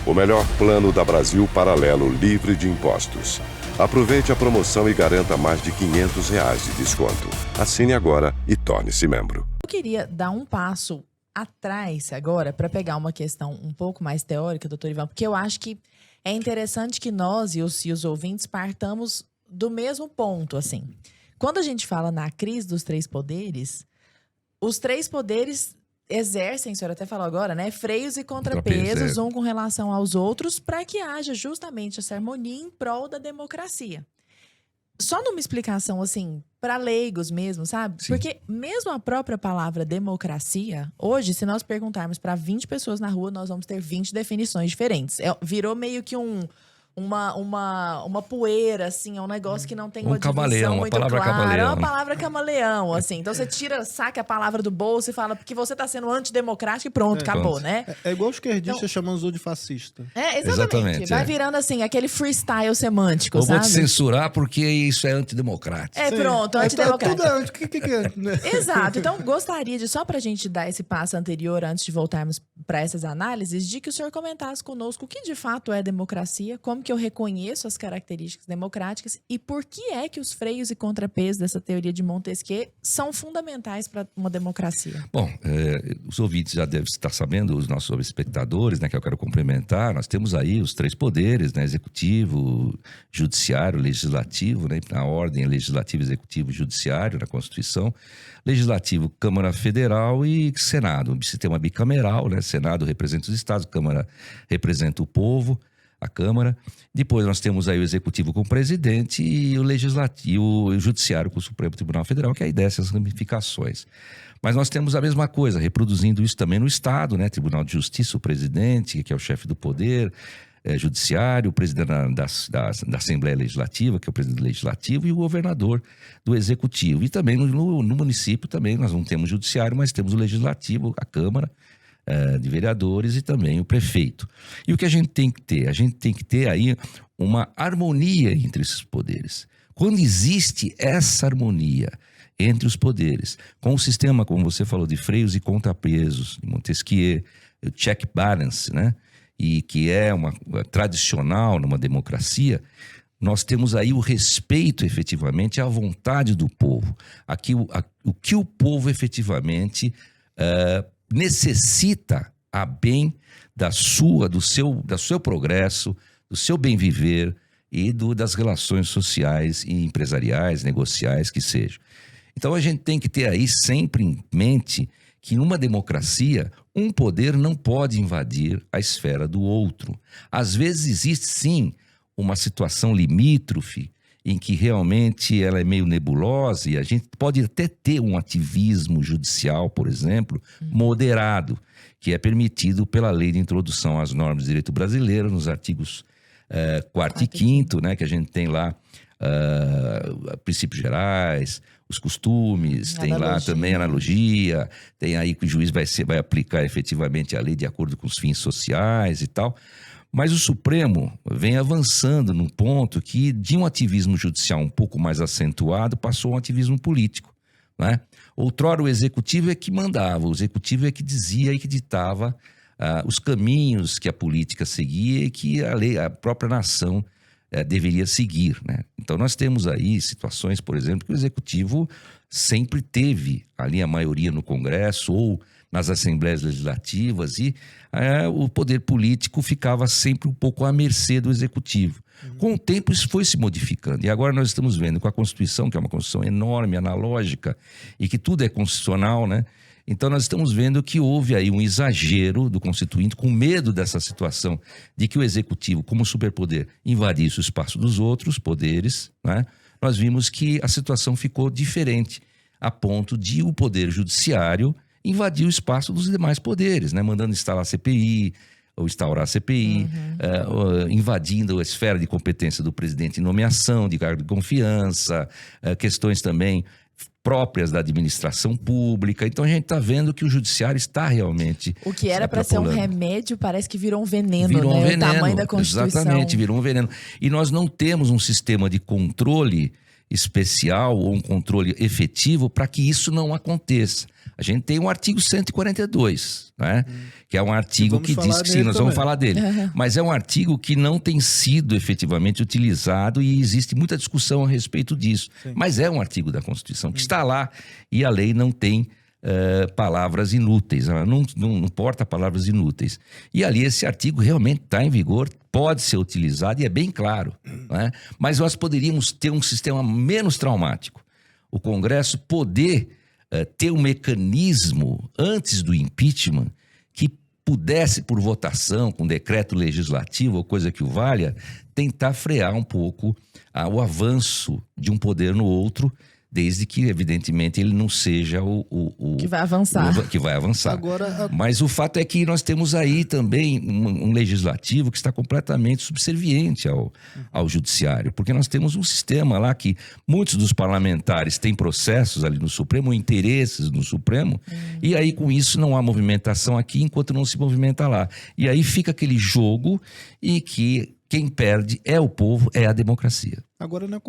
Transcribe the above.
o melhor plano da Brasil Paralelo livre de impostos. Aproveite a promoção e garanta mais de R$500 de desconto. Assine agora e torne-se membro. Eu queria dar um passo atrás agora para pegar uma questão um pouco mais teórica, doutor Ivan, porque eu acho que é interessante que nós e os ouvintes partamos do mesmo ponto, assim. Quando a gente fala na crise dos três poderes, os três poderes exercem, a senhora até falou agora, né, freios e contrapesos, um com relação aos outros, para que haja justamente essa harmonia em prol da democracia. Só numa explicação, assim, para leigos mesmo, sabe? Sim. Porque mesmo a própria palavra democracia, hoje, se nós perguntarmos para 20 pessoas na rua, nós vamos ter 20 definições diferentes. Virou meio que uma poeira, assim, é um negócio que não tem uma divisão muito clara. É uma palavra camaleão, assim. Então você saca a palavra do bolso e fala porque você tá sendo antidemocrático e pronto, acabou, né? É igual os esquerdistas chamando de fascista. Exatamente. Vai virando, assim, aquele freestyle semântico, Ou sabe? vou te censurar porque isso é antidemocrático. Pronto, antidemocrático. Tudo é Exato. Então, gostaria de, só pra gente dar esse passo anterior, antes de voltarmos para essas análises, de que o senhor comentasse conosco o que de fato é democracia, como que eu reconheço as características democráticas e por que é que os freios e contrapesos dessa teoria de Montesquieu são fundamentais para uma democracia. Bom, os ouvintes já devem estar sabendo, os nossos espectadores, né, que eu quero cumprimentar, nós temos aí os três poderes, né, executivo, judiciário, legislativo, né, na ordem legislativo, executivo e judiciário, na Constituição. Legislativo, Câmara Federal e Senado, um sistema bicameral, né, Senado representa os estados, Câmara representa o povo, a Câmara. Depois nós temos aí o Executivo com o Presidente e o Legislativo, o Judiciário com o Supremo Tribunal Federal, que aí desce as ramificações. Mas nós temos a mesma coisa, reproduzindo isso também no Estado, né? Tribunal de Justiça, o Presidente, que é o chefe do Poder Judiciário, o Presidente da Assembleia Legislativa, que é o Presidente do Legislativo, e o Governador do Executivo. E também no município também nós não temos Judiciário, mas temos o Legislativo, a Câmara, de vereadores e também o prefeito. E o que a gente tem que ter? A gente tem que ter aí uma harmonia entre esses poderes. Quando existe essa harmonia entre os poderes, com o sistema, como você falou, de freios e contrapesos, de Montesquieu, o check balance, né? E que é uma tradicional numa democracia, nós temos aí o respeito efetivamente à vontade do povo. Aqui, o que o povo efetivamente necessita a bem do seu progresso, do seu bem viver e das relações sociais e empresariais, negociais que sejam. Então a gente tem que ter aí sempre em mente que numa democracia um poder não pode invadir a esfera do outro. Às vezes existe sim uma situação limítrofe em que realmente ela é meio nebulosa e a gente pode até ter um ativismo judicial, por exemplo, moderado, que é permitido pela Lei de Introdução às Normas de Direito Brasileiro, nos artigos 4º e 5º, né, que a gente tem lá princípios gerais, os costumes, tem lá também analogia, tem aí que o juiz vai aplicar efetivamente a lei de acordo com os fins sociais e tal. Mas o Supremo vem avançando num ponto que, de um ativismo judicial um pouco mais acentuado, passou a um ativismo político, né? Outrora o Executivo é que mandava, o Executivo é que dizia e que ditava os caminhos que a política seguia e que a própria nação deveria seguir, né? Então nós temos aí situações, por exemplo, que o Executivo sempre teve ali a maioria no Congresso ou nas assembleias legislativas e o poder político ficava sempre um pouco à mercê do Executivo. Com o tempo isso foi se modificando e agora nós estamos vendo com a Constituição, que é uma Constituição enorme, analógica e que tudo é constitucional, né? Então nós estamos vendo que houve aí um exagero do Constituinte com medo dessa situação de que o Executivo, como superpoder, invadisse o espaço dos outros poderes, né? Nós vimos que a situação ficou diferente a ponto de o Poder Judiciário invadir o espaço dos demais poderes, né? Mandando instalar a CPI, ou instaurar a CPI, invadindo a esfera de competência do presidente em nomeação, de cargo de confiança, questões também próprias da administração pública. Então a gente está vendo que o judiciário está realmente... O que era para ser um remédio parece que virou um veneno, virou né? Um veneno, o tamanho da Constituição. Exatamente, virou um veneno. E nós não temos um sistema de controle especial ou um controle efetivo para que isso não aconteça. A gente tem um artigo 142, né? Que é um artigo que diz que sim, nós vamos falar dele. Mas é um artigo que não tem sido efetivamente utilizado e existe muita discussão a respeito disso. Sim. Mas é um artigo da Constituição que está lá e a lei não tem palavras inúteis, ela não porta palavras inúteis. E ali esse artigo realmente está em vigor, pode ser utilizado e é bem claro, né? Mas nós poderíamos ter um sistema menos traumático. O Congresso poder ter um mecanismo antes do impeachment que pudesse, por votação, com decreto legislativo ou coisa que o valha, tentar frear um pouco o avanço de um poder no outro, desde que, evidentemente, ele não seja o que vai avançar. Que vai avançar. Agora, Mas o fato é que nós temos aí também um legislativo que está completamente subserviente ao judiciário, porque nós temos um sistema lá que muitos dos parlamentares têm processos ali no Supremo, interesses no Supremo, e aí com isso não há movimentação aqui enquanto não se movimenta lá. E aí fica aquele jogo e que quem perde é o povo, é a democracia. agora não é